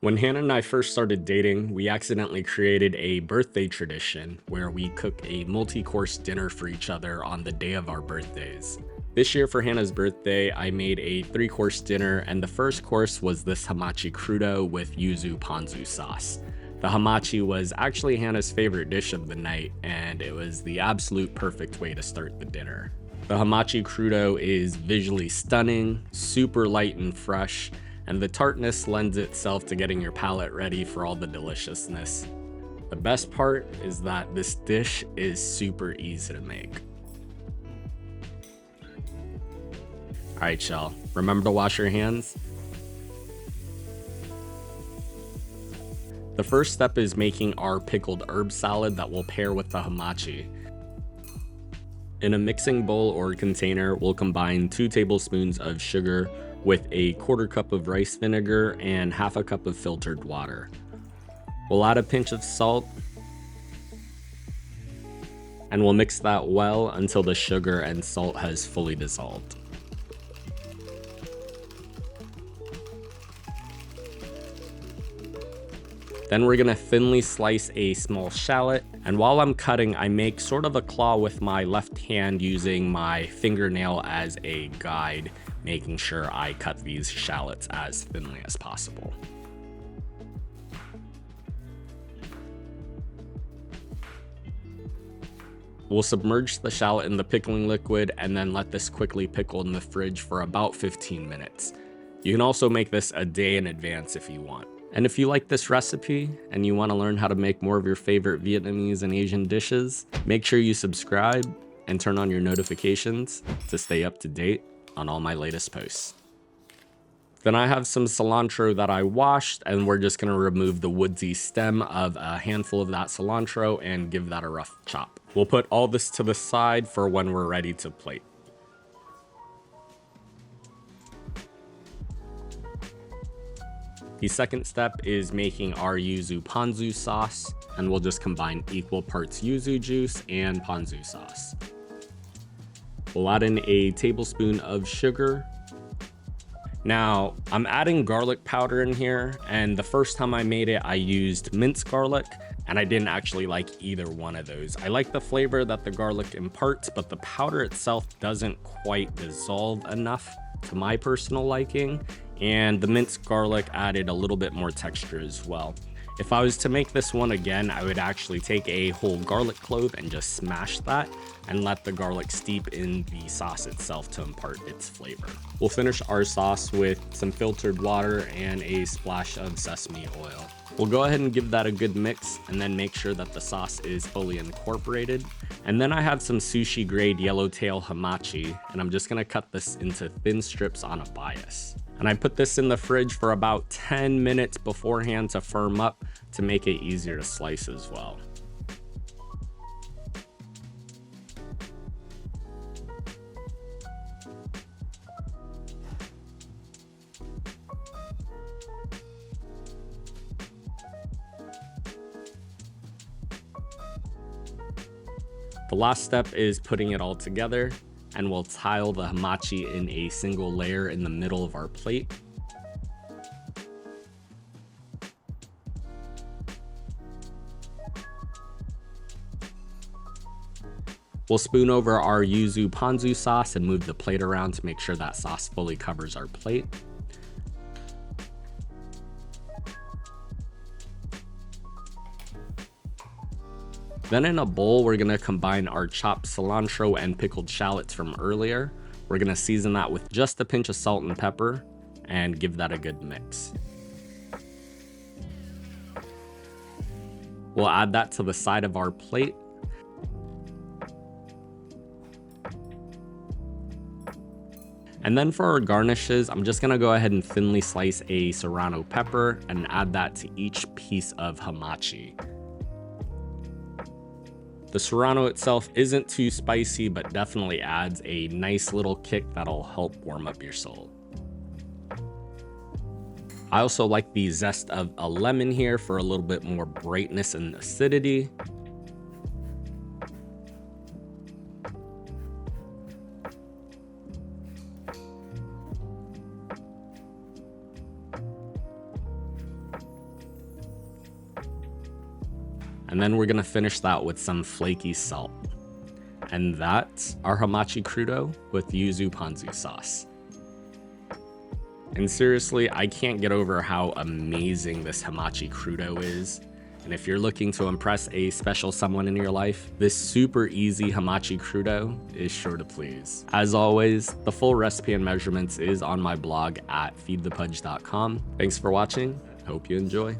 When Hannah and I first started dating, we accidentally created a birthday tradition where we cook a multi-course dinner for each other on the day of our birthdays. This year for Hannah's birthday, I made a 3-course dinner, and the first course was this Hamachi Crudo with Yuzu Ponzu sauce. The hamachi was actually Hannah's favorite dish of the night, and it was the absolute perfect way to start the dinner. The Hamachi Crudo is visually stunning, super light and fresh, and the tartness lends itself to getting your palate ready for all the deliciousness. The best part is that this dish is super easy to make. Alright y'all, remember to wash your hands? The first step is making our pickled herb salad that will pair with the hamachi. In a mixing bowl or container, we'll combine 2 tablespoons of sugar with a 1/4 cup of rice vinegar and 1/2 cup of filtered water. We'll add a pinch of salt, and we'll mix that well until the sugar and salt has fully dissolved. Then we're gonna thinly slice a small shallot, and while I'm cutting, I make sort of a claw with my left hand using my fingernail as a guide, making sure I cut these shallots as thinly as possible. We'll submerge the shallot in the pickling liquid and then let this quickly pickle in the fridge for about 15 minutes. You can also make this a day in advance if you want. And if you like this recipe and you want to learn how to make more of your favorite Vietnamese and Asian dishes, make sure you subscribe and turn on your notifications to stay up to date on all my latest posts. Then I have some cilantro that I washed, and we're just going to remove the woodsy stem of a handful of that cilantro and give that a rough chop. We'll put all this to the side for when we're ready to plate. The second step is making our Yuzu Ponzu sauce, and we'll just combine equal parts yuzu juice and ponzu sauce. We'll add in a tablespoon of sugar. Now, I'm adding garlic powder in here, and the first time I made it, I used minced garlic, and I didn't actually like either one of those. I like the flavor that the garlic imparts, but the powder itself doesn't quite dissolve enough to my personal liking, and the minced garlic added a little bit more texture as well. If I was to make this one again, I would actually take a whole garlic clove and just smash that and let the garlic steep in the sauce itself to impart its flavor. We'll finish our sauce with some filtered water and a splash of sesame oil. We'll go ahead and give that a good mix and then make sure that the sauce is fully incorporated. And then I have some sushi grade yellowtail hamachi, and I'm just gonna cut this into thin strips on a bias. And I put this in the fridge for about 10 minutes beforehand to firm up to make it easier to slice as well. The last step is putting it all together, and we'll tile the hamachi in a single layer in the middle of our plate. We'll spoon over our yuzu ponzu sauce and move the plate around to make sure that sauce fully covers our plate. Then in a bowl, we're gonna combine our chopped cilantro and pickled shallots from earlier. We're gonna season that with just a pinch of salt and pepper and give that a good mix. We'll add that to the side of our plate. And then for our garnishes, I'm just gonna go ahead and thinly slice a serrano pepper and add that to each piece of hamachi. The serrano itself isn't too spicy, but definitely adds a nice little kick that'll help warm up your soul. I also like the zest of a lemon here for a little bit more brightness and acidity. And then we're gonna finish that with some flaky salt. And that's our Hamachi Crudo with Yuzu Ponzu sauce. And seriously, I can't get over how amazing this Hamachi Crudo is. And if you're looking to impress a special someone in your life, this super easy Hamachi Crudo is sure to please. As always, the full recipe and measurements is on my blog at feedthepudge.com. Thanks for watching. Hope you enjoy.